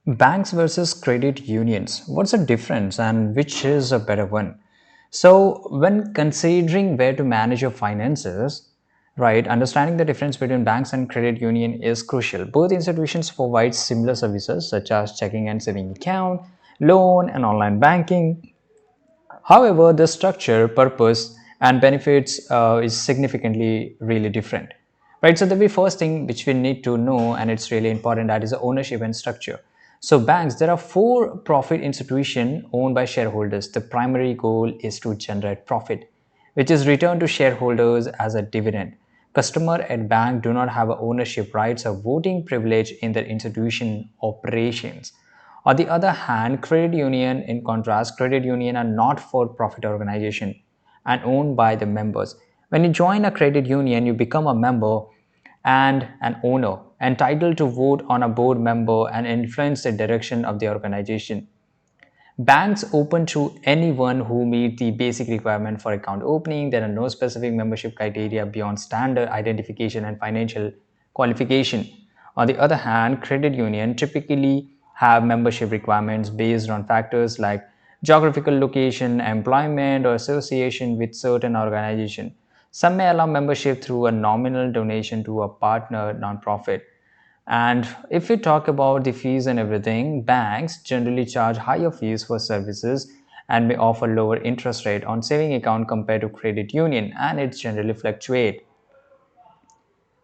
Banks versus credit unions. What's the difference and which is a better one? So, when considering where to manage your finances, right, understanding the difference between banks and credit union is crucial. Both institutions provide similar services such as checking and saving account, loan, and online banking. However, the structure, purpose, and benefits is significantly really different. Right. So the very first thing which we need to know, and it's really important, that is the ownership and structure. So banks, there are for-profit institutions owned by shareholders. The primary goal is to generate profit, which is returned to shareholders as a dividend. Customer at bank do not have ownership rights or voting privilege in their institution operations. On the other hand, credit union, in contrast, credit union are not for-profit organization and owned by the members. When you join a credit union, you become a member and an owner, entitled to vote on a board member and influence the direction of the organization. Banks open to anyone who meet the basic requirement for account opening. There are no specific membership criteria beyond standard identification and financial qualification. On the other hand, credit union typically have membership requirements based on factors like geographical location, employment, or association with certain organization. Some may allow membership through a nominal donation to a partner nonprofit. And if we talk about the fees and everything, banks generally charge higher fees for services and may offer lower interest rate on saving account compared to credit union, and it generally fluctuate.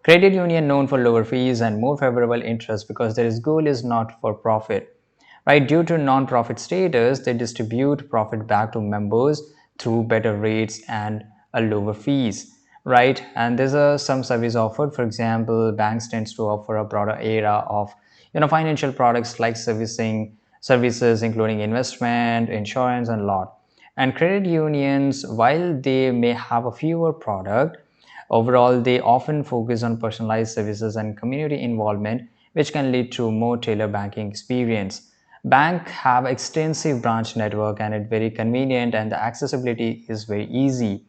Credit union known for lower fees and more favorable interest because their goal is not for profit. Right, due to non-profit status, they distribute profit back to members through better rates and a lower fees. Right, and there's some service offered. For example, banks tends to offer a broader area of financial products like servicing services including investment, insurance, and lot. And credit unions, while they may have a fewer product, overall, they often focus on personalized services and community involvement, which can lead to more tailored banking experience. Bank have extensive branch network and it's very convenient and the accessibility is very easy,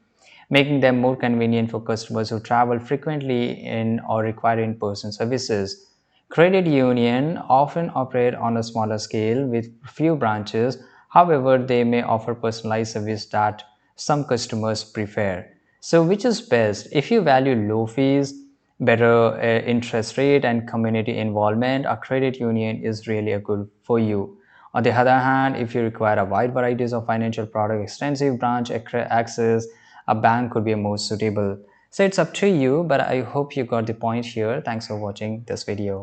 making them more convenient for customers who travel frequently in or require in-person services. Credit union often operate on a smaller scale with few branches. However, they may offer personalized service that some customers prefer. So, which is best? If you value low fees, better interest rate, and community involvement, a credit union is really a good for you. On the other hand, if you require a wide varieties of financial product, extensive branch access, a bank could be more suitable. So it's up to you, but I hope you got the point here. Thanks for watching this video.